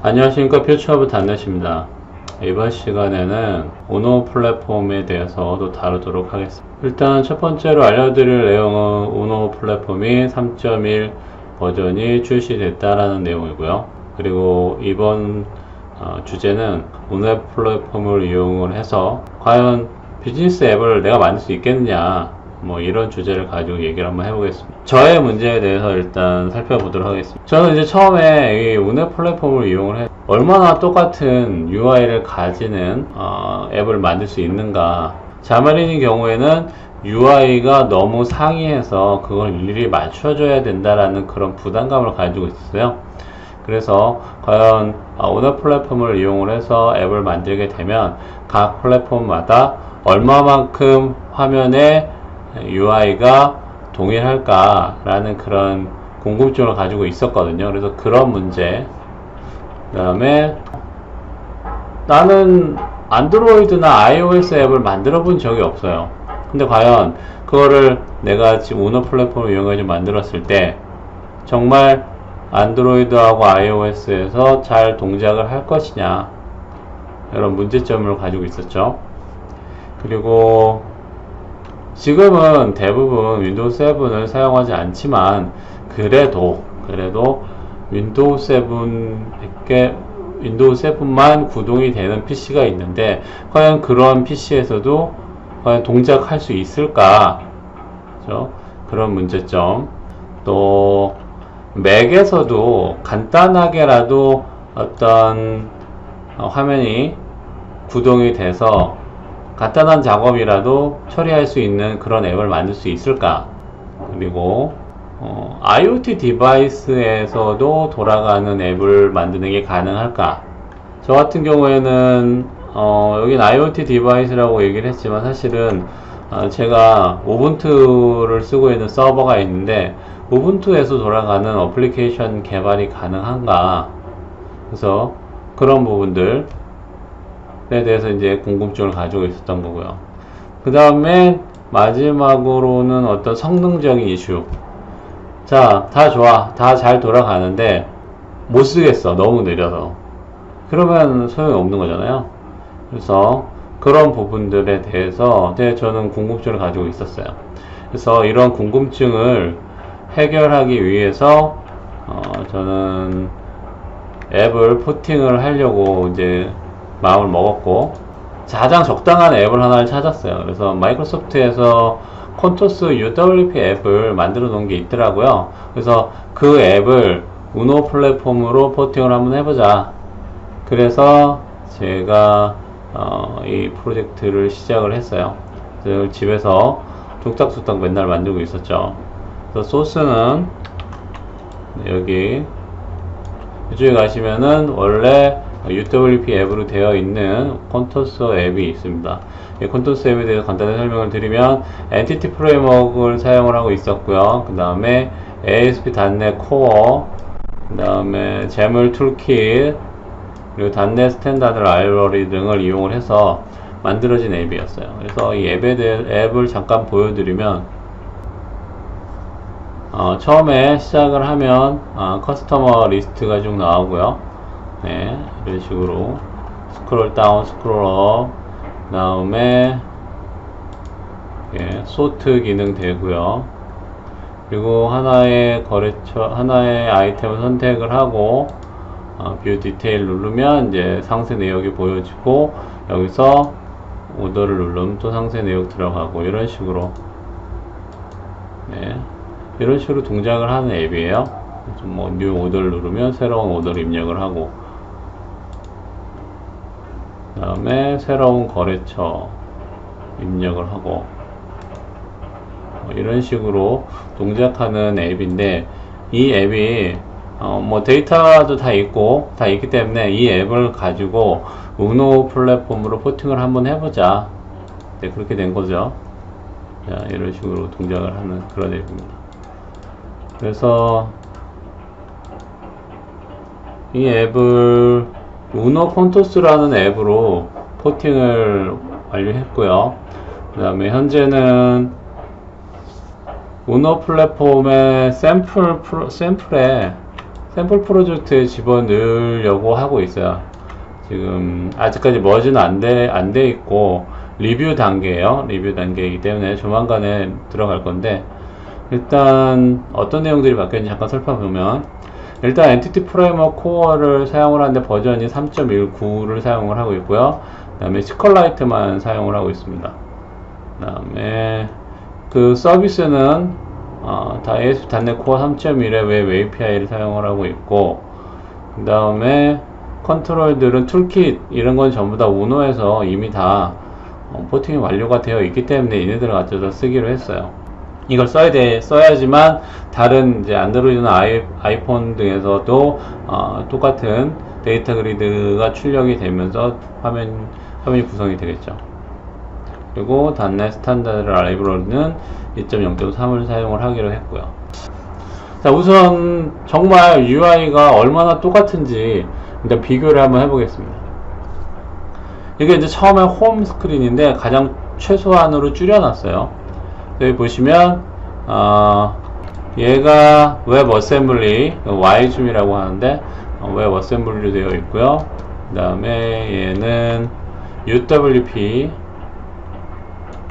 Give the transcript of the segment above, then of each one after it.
안녕하십니까. 퓨처오브 단넷입니다. 이번 시간에는 우노 플랫폼에 대해서도 다루도록 하겠습니다. 일단 첫 번째로 알려드릴 내용은 우노 플랫폼이 3.1 버전이 출시됐다라는 내용이고요. 그리고 이번 주제는 우노 플랫폼을 이용을 해서 과연 비즈니스 앱을 내가 만들 수 있겠느냐, 뭐 이런 주제를 가지고 얘기를 한번 해보겠습니다. 저의 문제에 대해서 일단 살펴보도록 하겠습니다. 저는 이제 처음에 이 우노 플랫폼을 이용을 해 얼마나 똑같은 UI를 가지는 앱을 만들 수 있는가. 자마린의 경우에는 UI가 너무 상이해서 그걸 일일이 맞춰줘야 된다라는 그런 부담감을 가지고 있었어요. 그래서 과연 우노 플랫폼을 이용을 해서 앱을 만들게 되면 각 플랫폼마다 얼마만큼 화면에 UI가 동일할까라는 그런 궁금증을 가지고 있었거든요. 그래서 그런 문제, 그 다음에 나는 안드로이드나 iOS 앱을 만들어 본 적이 없어요. 근데 과연 그거를 내가 지금 우노 플랫폼을 이용해서 만들었을 때 정말 안드로이드하고 iOS에서 잘 동작을 할 것이냐, 이런 문제점을 가지고 있었죠. 그리고 지금은 대부분 윈도우 7을 사용하지 않지만 그래도 윈도우 7만 구동이 되는 PC가 있는데 과연 그런 PC에서도 과연 동작할 수 있을까? 그렇죠? 그런 문제점. 또 맥에서도 간단하게라도 어떤 화면이 구동이 돼서 간단한 작업이라도 처리할 수 있는 그런 앱을 만들 수 있을까? 그리고 IoT 디바이스에서도 돌아가는 앱을 만드는 게 가능할까? 저 같은 경우에는 여긴 IoT 디바이스라고 얘기를 했지만 사실은 제가 우분투를 쓰고 있는 서버가 있는데 우분투에서 돌아가는 어플리케이션 개발이 가능한가? 그래서 그런 부분들 에 대해서 이제 궁금증을 가지고 있었던 거고요. 그 다음에 마지막으로는 어떤 성능적인 이슈. 자, 다 좋아. 다 잘 돌아가는데 못 쓰겠어. 너무 느려서. 그러면 소용이 없는 거잖아요. 그래서 그런 부분들에 대해서 저는 궁금증을 가지고 있었어요. 그래서 이런 궁금증을 해결하기 위해서 저는 앱을 포팅을 하려고 이제 마음을 먹었고, 가장 적당한 앱을 하나를 찾았어요. 그래서 마이크로소프트에서 콘토스 UWP 앱을 만들어 놓은 게 있더라고요. 그래서 그 앱을 우노 플랫폼으로 포팅을 한번 해보자. 그래서 제가 이 프로젝트를 시작을 했어요. 그래서 집에서 뚝딱뚝딱 맨날 만들고 있었죠. 그래서 소스는 여기 이쪽에 가시면은 원래 UWP 앱으로 되어 있는 콘토스 앱이 있습니다. 이 콘토스 앱에 대해서 간단히 설명을 드리면 엔티티 프레임워크를 사용을 하고 있었고요. 그 다음에 ASP.NET Core, 그 다음에 재물 툴킷, 그리고 .NET 스탠다드 라이브러리 등을 이용을 해서 만들어진 앱이었어요. 그래서 이 앱에 대해 앱을 잠깐 보여드리면 처음에 시작을 하면 커스터머 리스트가 쭉 나오고요. 네, 이런 식으로 스크롤 다운, 스크롤 업, 그 다음에 소트 기능 되고요. 그리고 하나의 아이템을 선택을 하고 뷰 디테일 누르면 이제 상세 내역이 보여지고, 여기서 오더를 누르면 또 상세 내역 들어가고, 이런 식으로 이런 식으로 동작을 하는 앱이에요. 뭐 뉴 오더를 누르면 새로운 오더를 입력을 하고, 그 다음에 새로운 거래처 입력을 하고, 이런 식으로 동작하는 앱인데, 이 앱이 뭐 데이터도 다 있기 때문에 이 앱을 가지고 우노 플랫폼으로 포팅을 한번 해보자. 네, 그렇게 된 거죠. 자, 이런 식으로 동작을 하는 그런 앱입니다. 그래서 이 앱을 우노 콘토스라는 앱으로 포팅을 완료했고요. 그 다음에 현재는 우노 플랫폼의 샘플에 샘플 프로젝트에 집어넣으려고 하고 있어요. 지금 아직까지 머지는 안 돼 있고 리뷰 단계예요. 리뷰 단계이기 때문에 조만간에 들어갈 건데, 일단 어떤 내용들이 바뀌었는지 잠깐 살펴보면, 일단 엔티티 프레임워크 코어를 사용을 하는데 버전이 3.19를 사용을 하고 있고요. 그 다음에 시컬라이트만 사용을 하고 있습니다. 그 다음에 그 서비스는 다 ASP.NET 코어 3.1의 웹 API를 사용을 하고 있고, 그 다음에 컨트롤들은 툴킷 이런 건 전부 다 우노에서 이미 다 포팅이 완료가 되어 있기 때문에 얘네들을 가져다 쓰기로 했어요. 이걸 써야지만 다른 이제 안드로이드나 아이폰 등에서도 똑같은 데이터 그리드가 출력이 되면서 화면이 구성이 되겠죠. 그리고 .NET 스탠다드 라이브러리는 2.0.3을 사용을 하기로 했고요. 자, 우선 정말 UI가 얼마나 똑같은지 일단 비교를 한번 해보겠습니다. 이게 이제 처음에 홈 스크린인데 가장 최소한으로 줄여놨어요. 여기 보시면 얘가 웹 어셈블리 Y줌이라고 하는데 웹 어셈블리로 되어 있고요. 그 다음에 얘는 UWP,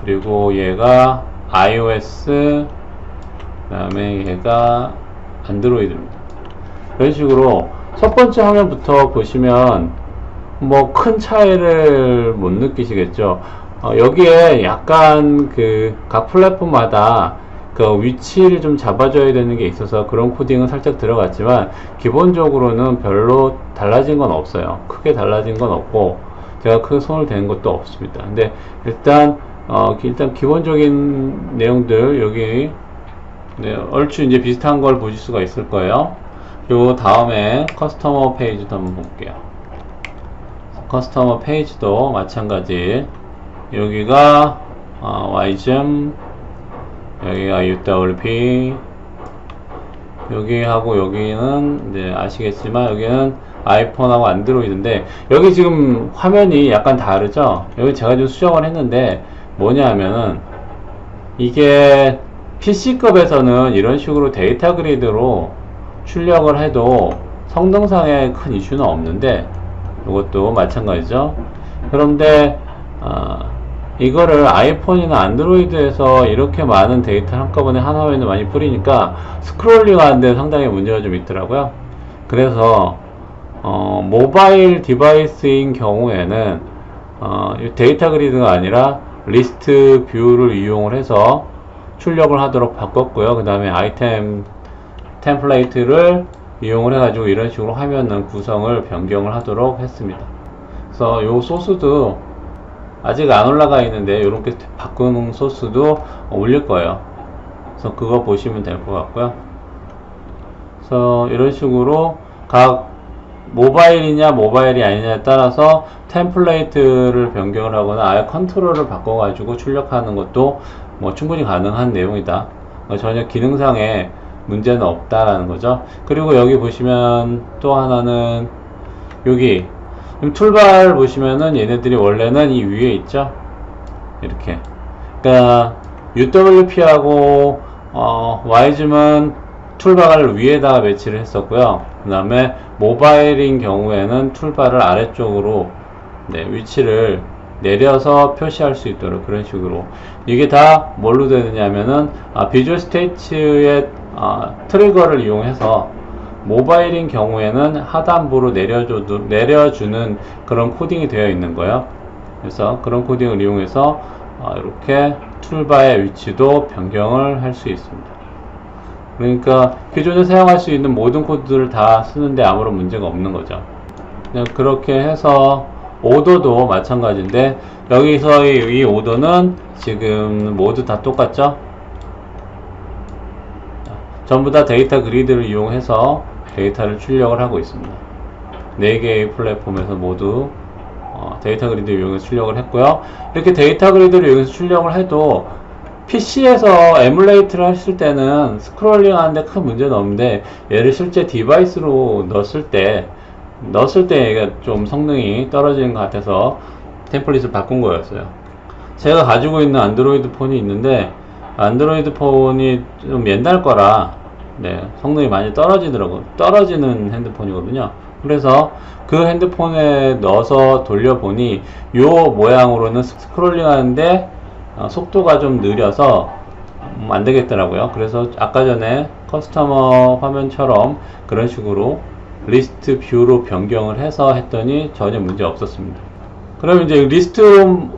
그리고 얘가 iOS, 그 다음에 얘가 안드로이드입니다. 이런 식으로 첫 번째 화면부터 보시면 뭐 큰 차이를 못 느끼시겠죠. 여기에 약간 그 각 플랫폼마다 그 위치를 좀 잡아줘야 되는 게 있어서 그런 코딩은 살짝 들어갔지만 기본적으로는 별로 달라진 건 없어요. 크게 달라진 건 없고 제가 크게 손을 댄 것도 없습니다. 근데 일단 기본적인 내용들 여기 얼추 이제 비슷한 걸 보실 수가 있을 거예요. 요 다음에 커스터머 페이지도 한번 볼게요. 커스터머 페이지도 마찬가지. 여기가 Y줌, 여기가 UWP, 여기하고 여기는 이제 아시겠지만 여기는 아이폰하고 안드로이드인데, 여기 지금 화면이 약간 다르죠? 여기 제가 좀 수정을 했는데 뭐냐 하면은 이게 PC급에서는 이런 식으로 데이터 그리드로 출력을 해도 성능상의 큰 이슈는 없는데 이것도 마찬가지죠. 그런데 이거를 아이폰이나 안드로이드에서 이렇게 많은 데이터를 한꺼번에 한 화면에 많이 뿌리니까 스크롤링 하는데 상당히 문제가 좀 있더라고요. 그래서 모바일 디바이스인 경우에는 데이터 그리드가 아니라 리스트 뷰를 이용을 해서 출력을 하도록 바꿨고요. 그 다음에 아이템 템플레이트를 이용을 해가지고 이런 식으로 화면 구성을 변경을 하도록 했습니다. 그래서 요 소스도 아직 안 올라가 있는데 이렇게 바꾸는 소스도 올릴 거예요. 그래서 그거 보시면 될 것 같고요. 그래서 이런 식으로 각 모바일이냐 모바일이 아니냐에 따라서 템플레이트를 변경을 하거나 아예 컨트롤을 바꿔가지고 출력하는 것도 뭐 충분히 가능한 내용이다. 전혀 기능상의 문제는 없다라는 거죠. 그리고 여기 보시면 또 하나는 여기 툴바를 보시면은 얘네들이 원래는 이 위에 있죠. 이렇게. 그러니까 UWP하고 Y줌은 툴바를 위에다가 배치를 했었고요. 그 다음에 모바일인 경우에는 툴바를 아래쪽으로 위치를 내려서 표시할 수 있도록 그런 식으로. 이게 다 뭘로 되느냐면은 비주얼 스테이츠의 트리거를 이용해서 모바일인 경우에는 하단부로 내려주는 그런 코딩이 되어 있는 거예요. 그래서 그런 코딩을 이용해서 이렇게 툴바의 위치도 변경을 할 수 있습니다. 그러니까 기존에 사용할 수 있는 모든 코드들을 다 쓰는데 아무런 문제가 없는 거죠. 그냥 그렇게 해서 오더도 마찬가지인데 여기서의 이 오더는 지금 모두 다 똑같죠? 전부 다 데이터 그리드를 이용해서 데이터를 출력을 하고 있습니다. 4개의 플랫폼에서 모두 데이터 그리드를 이용해서 출력을 했고요. 이렇게 데이터 그리드를 이용해서 출력을 해도 PC에서 에뮬레이트를 했을 때는 스크롤링 하는데 큰 문제는 없는데 얘를 실제 디바이스로 넣었을 때 얘가 좀 성능이 떨어지는 것 같아서 템플릿을 바꾼 거였어요. 제가 가지고 있는 안드로이드 폰이 있는데 안드로이드 폰이 좀 옛날 거라 네, 성능이 많이 떨어지는 핸드폰이거든요. 그래서 그 핸드폰에 넣어서 돌려보니 요 모양으로는 스크롤링 하는데 속도가 좀 느려서 안 되겠더라고요. 그래서 아까 전에 커스터머 화면처럼 그런 식으로 리스트 뷰로 변경을 해서 했더니 전혀 문제 없었습니다. 그럼 이제 리스트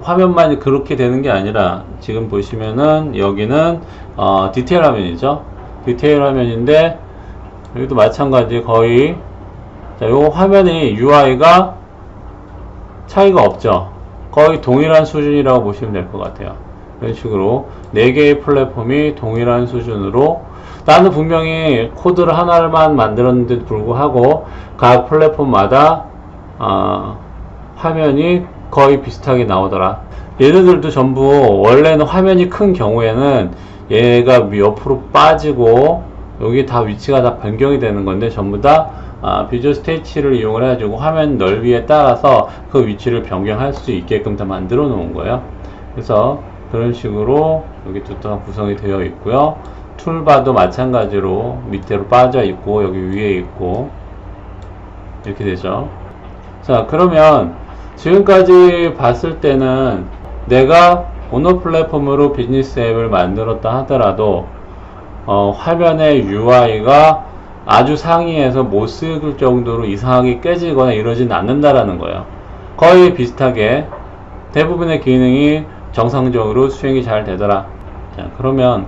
화면만 그렇게 되는 게 아니라 지금 보시면은 여기는 디테일 화면이죠. 디테일 화면인데 여기도 마찬가지 거의 요 화면이 UI가 차이가 없죠. 거의 동일한 수준이라고 보시면 될 것 같아요. 이런 식으로 4개의 플랫폼이 동일한 수준으로 나는 분명히 코드를 하나만 만들었는데도 불구하고 각 플랫폼마다 화면이 거의 비슷하게 나오더라. 얘네들도 전부 원래는 화면이 큰 경우에는 얘가 옆으로 빠지고 여기 다 위치가 다 변경이 되는 건데 전부 다 비주얼 스테이치를 이용을 해가지고 화면 넓이에 따라서 그 위치를 변경할 수 있게끔 다 만들어 놓은 거예요. 그래서 그런 식으로 여기 뚜껑 구성이 되어 있고요. 툴바도 마찬가지로 밑으로 빠져 있고 여기 위에 있고 이렇게 되죠. 자, 그러면 지금까지 봤을 때는 내가 어느 플랫폼으로 비즈니스 앱을 만들었다 하더라도 화면의 UI가 아주 상위에서 못 쓸 정도로 이상하게 깨지거나 이러진 않는다라는 거예요. 거의 비슷하게 대부분의 기능이 정상적으로 수행이 잘 되더라. 자, 그러면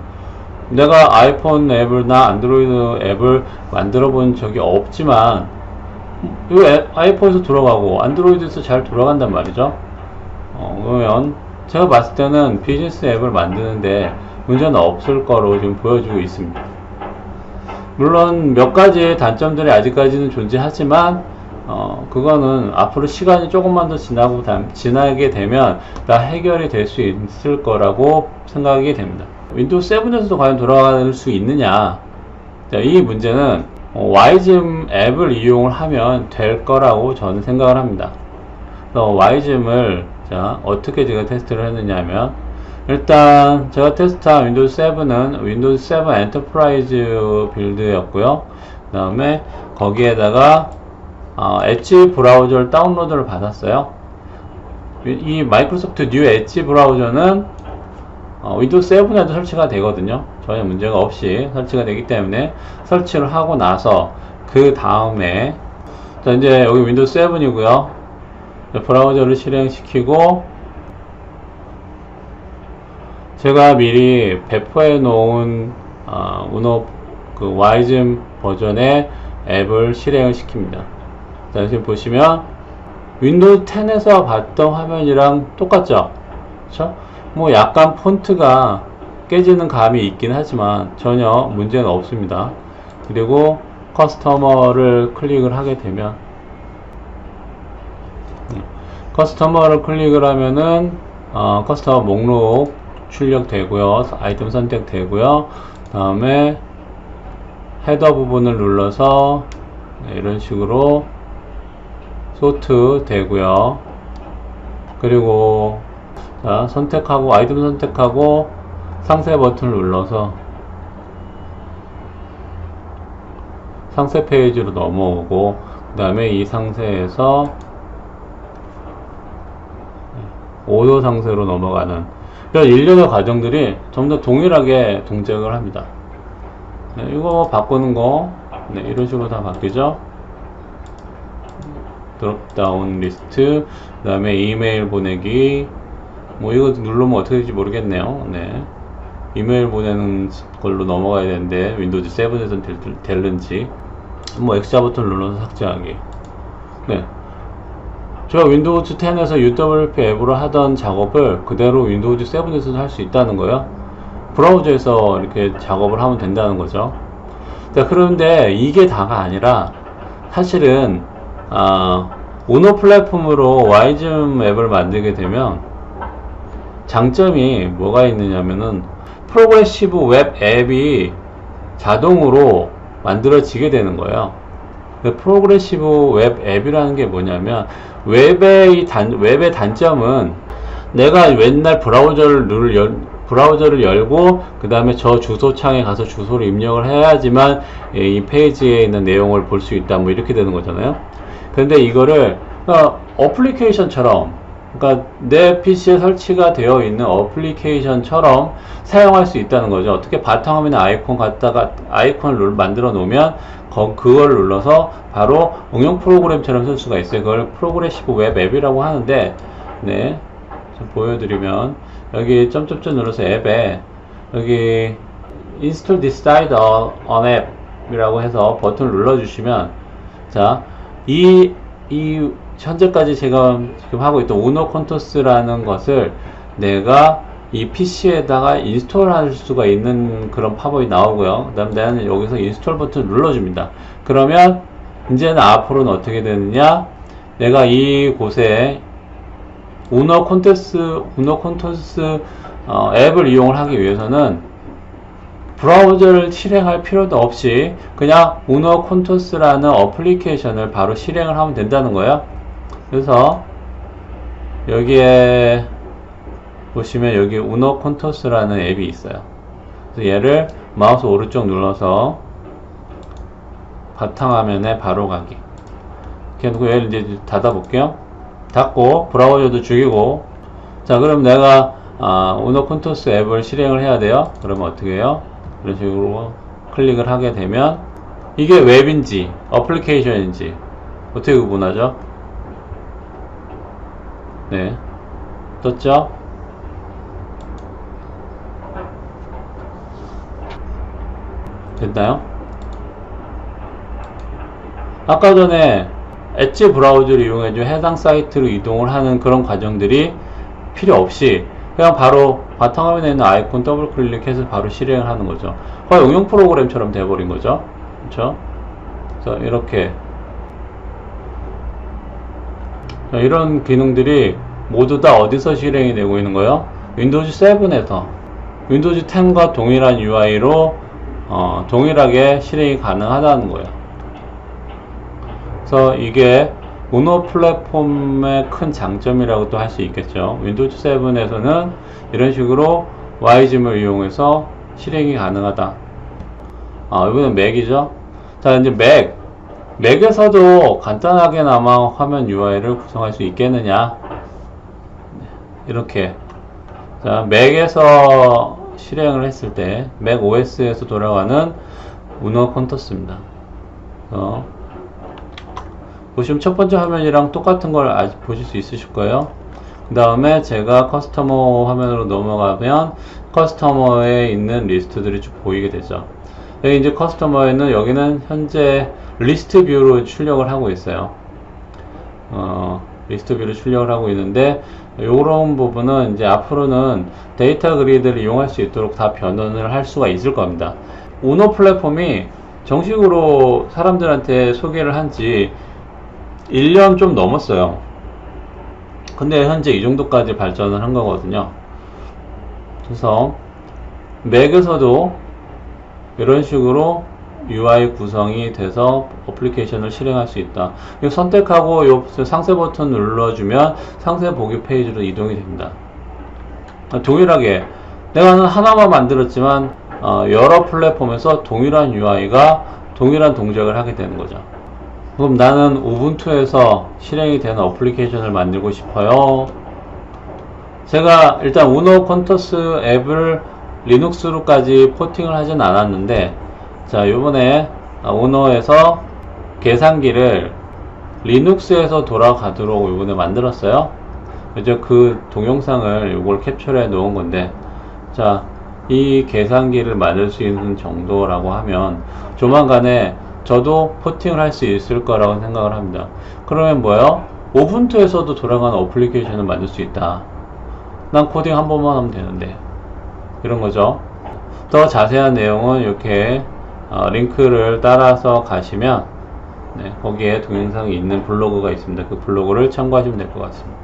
내가 아이폰 앱을나 안드로이드 앱을 만들어 본 적이 없지만 이 아이폰에서 돌아가고 안드로이드에서 잘 돌아간단 말이죠. 그러면 제가 봤을 때는 비즈니스 앱을 만드는데 문제는 없을 거로 지금 보여주고 있습니다. 물론 몇 가지의 단점들이 아직까지는 존재하지만 그거는 앞으로 시간이 조금만 더 지나게 되면 다 해결이 될 수 있을 거라고 생각이 됩니다. 윈도우 7에서도 과연 돌아갈 수 있느냐, 자, 이 문제는 와이즘 앱을 이용을 하면 될 거라고 저는 생각을 합니다. 와이즘을 자, 어떻게 제가 테스트를 했느냐 하면, 일단 제가 테스트한 윈도우 7은 윈도우 7 엔터프라이즈 빌드였고요. 그 다음에 거기에다가 엣지 브라우저를 다운로드를 받았어요. 이 마이크로소프트 뉴 엣지 브라우저는 윈도우 7에도 설치가 되거든요. 전혀 문제가 없이 설치가 되기 때문에 설치를 하고 나서 그 다음에 자, 이제 여기 윈도우 7이고요. 브라우저를 실행시키고 제가 미리 배포해 놓은 우노 그 와이즘 버전의 앱을 실행을 시킵니다. 자, 지금 보시면 윈도우 10에서 봤던 화면이랑 똑같죠? 그쵸? 뭐 약간 폰트가 깨지는 감이 있긴 하지만 전혀 문제는 없습니다. 그리고 커스터머를 클릭을 하게 되면 커스터머를 클릭을 하면은 커스터머 목록 출력되고요. 아이템 선택되고요. 다음에 헤더 부분을 눌러서 이런 식으로 소트 되고요. 그리고 자, 선택하고 아이템 선택하고 상세 버튼을 눌러서 상세 페이지로 넘어오고 그 다음에 이 상세에서 오도 상세로 넘어가는 이런 일련의 과정들이 전부 다 동일하게 동작을 합니다. 네, 이거 바꾸는 거 네, 이런 식으로 다 바뀌죠. 드롭다운 리스트, 그 다음에 이메일 보내기, 뭐 이거 누르면 어떻게 될지 모르겠네요. 네, 이메일 보내는 걸로 넘어가야 되는데 윈도우즈 7에서는 될는지, 뭐 X자 버튼 눌러서 삭제하기. 네, 제가 윈도우즈 10에서 UWP 앱으로 하던 작업을 그대로 윈도우즈 7에서도 할 수 있다는 거예요. 브라우저에서 이렇게 작업을 하면 된다는 거죠. 자, 그런데 이게 다가 아니라 사실은 오너 플랫폼으로 와이즘 앱을 만들게 되면 장점이 뭐가 있느냐면은 프로그레시브 웹 앱이 자동으로 만들어지게 되는 거예요. 프로그레시브 웹 앱이라는 게 뭐냐면 웹의 단점은 내가 맨날 브라우저를 브라우저를 열고 그 다음에 저 주소 창에 가서 주소를 입력을 해야지만 이 페이지에 있는 내용을 볼 수 있다, 뭐 이렇게 되는 거잖아요. 근데 이거를 어플리케이션처럼, 그러니까 내 PC에 설치가 되어 있는 어플리케이션처럼 사용할 수 있다는 거죠. 어떻게 바탕화면에 아이콘 갖다가 아이콘을 만들어 놓으면 그걸 눌러서 바로 응용 프로그램처럼 쓸 수가 있어요. 그걸 프로그레시브 웹 앱이라고 하는데, 네, 좀 보여드리면 여기 점점점 눌러서 앱에 여기 install this site on app 이라고 해서 버튼을 눌러주시면, 자, 이 현재까지 제가 지금 하고 있던 우노 콘토스라는 것을 내가 이 PC에다가 인스톨할 수가 있는 그런 팝업이 나오고요. 그 다음에 나는 여기서 인스톨 버튼을 눌러줍니다. 그러면 이제는 앞으로는 어떻게 되느냐, 내가 이 곳에 우노 콘토스 앱을 이용을 하기 위해서는 브라우저를 실행할 필요도 없이 그냥 우노 콘토스라는 어플리케이션을 바로 실행을 하면 된다는 거예요. 그래서 여기에 보시면 여기 우노 콘토스라는 앱이 있어요. 그래서 얘를 마우스 오른쪽 눌러서 바탕화면에 바로 가기 이렇게 해놓고 얘를 이제 닫아 볼게요. 닫고 브라우저도 죽이고, 자, 그럼 내가 우노 콘토스 앱을 실행을 해야 돼요. 그러면 어떻게 해요? 이런 식으로 클릭을 하게 되면 이게 웹인지 어플리케이션인지 어떻게 구분하죠? 네, 떴죠? 됐나요? 아까 전에 엣지 브라우저를 이용해서 해당 사이트로 이동을 하는 그런 과정들이 필요 없이 그냥 바로 바탕화면에 있는 아이콘 더블 클릭해서 바로 실행을 하는 거죠. 거의 응용 프로그램처럼 돼버린 거죠. 그렇죠? 그래서 이렇게 이런 기능들이 모두 다 어디서 실행이 되고 있는 거예요? 윈도우즈 7에서 윈도우즈 10과 동일한 UI로 동일하게 실행이 가능하다는 거예요. 그래서 이게 우노 플랫폼의 큰 장점이라고 또 할 수 있겠죠. 윈도우즈 7에서는 이런 식으로 YGM을 이용해서 실행이 가능하다. 이번엔 맥이죠. 자, 이제 맥에서도 간단하게나마 화면 UI를 구성할 수 있겠느냐. 이렇게. 자, 맥에서 실행을 했을 때, 맥 OS에서 돌아가는 우노 콘토스입니다. 보시면 첫 번째 화면이랑 똑같은 걸 아직 보실 수 있으실 거예요. 그 다음에 제가 커스터머 화면으로 넘어가면 커스터머에 있는 리스트들이 쭉 보이게 되죠. 여기 이제 커스터머에는 여기는 현재 리스트 뷰로 출력을 하고 있어요. 리스트 뷰로 출력을 하고 있는데, 요런 부분은 이제 앞으로는 데이터 그리드를 이용할 수 있도록 다 변환을 할 수가 있을 겁니다. 우노 플랫폼이 정식으로 사람들한테 소개를 한지 1년 좀 넘었어요. 근데 현재 이 정도까지 발전을 한 거거든요. 그래서 맥에서도 이런 식으로 UI 구성이 돼서 어플리케이션을 실행할 수 있다. 이거 선택하고 요 상세 버튼 눌러주면 상세 보기 페이지로 이동이 됩니다. 동일하게 내가 하나만 만들었지만 여러 플랫폼에서 동일한 UI가 동일한 동작을 하게 되는 거죠. 그럼 나는 우분투에서 실행이 되는 어플리케이션을 만들고 싶어요. 제가 일단 우노 콘토스 앱을 리눅스로까지 포팅을 하진 않았는데, 자, 요번에 우노에서 계산기를 리눅스에서 돌아가도록 요번에 만들었어요. 이제 그 동영상을 요걸 캡처해 놓은 건데, 자, 이 계산기를 만들 수 있는 정도라고 하면 조만간에 저도 포팅을 할 수 있을 거라고 생각을 합니다. 그러면 뭐예요? 우분투에서도 돌아가는 어플리케이션을 만들 수 있다. 난 코딩 한 번만 하면 되는데, 이런 거죠. 더 자세한 내용은 이렇게 링크를 따라서 가시면 거기에 동영상이 있는 블로그가 있습니다. 그 블로그를 참고하시면 될 것 같습니다.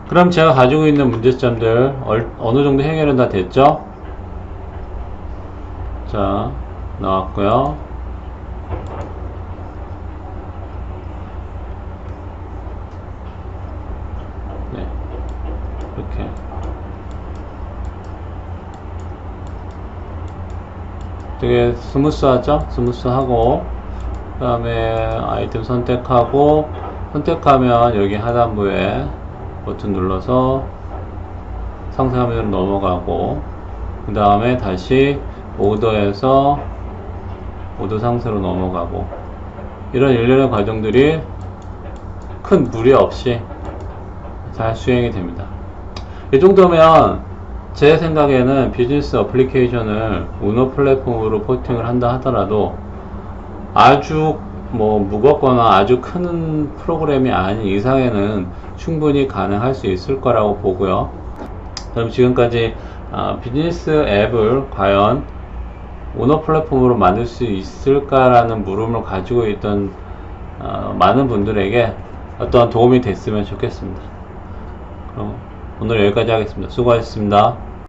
그럼 제가 가지고 있는 문제점들 어느 정도 해결은 다 됐죠? 자, 나왔고요. 네, 이렇게 되게 스무스하죠? 스무스하고, 그 다음에 아이템 선택하고, 선택하면 여기 하단부에 버튼 눌러서 상세 화면으로 넘어가고, 그 다음에 다시 오더에서 오더 상세로 넘어가고, 이런 일련의 과정들이 큰 무리 없이 잘 수행이 됩니다. 이 정도면 제 생각에는 비즈니스 어플리케이션을 우노 플랫폼으로 포팅을 한다 하더라도 아주 뭐 무겁거나 아주 큰 프로그램이 아닌 이상에는 충분히 가능할 수 있을 거라고 보고요. 그럼 지금까지 비즈니스 앱을 과연 우노 플랫폼으로 만들 수 있을까라는 물음을 가지고 있던 많은 분들에게 어떠한 도움이 됐으면 좋겠습니다. 그럼 오늘 여기까지 하겠습니다. 수고하셨습니다.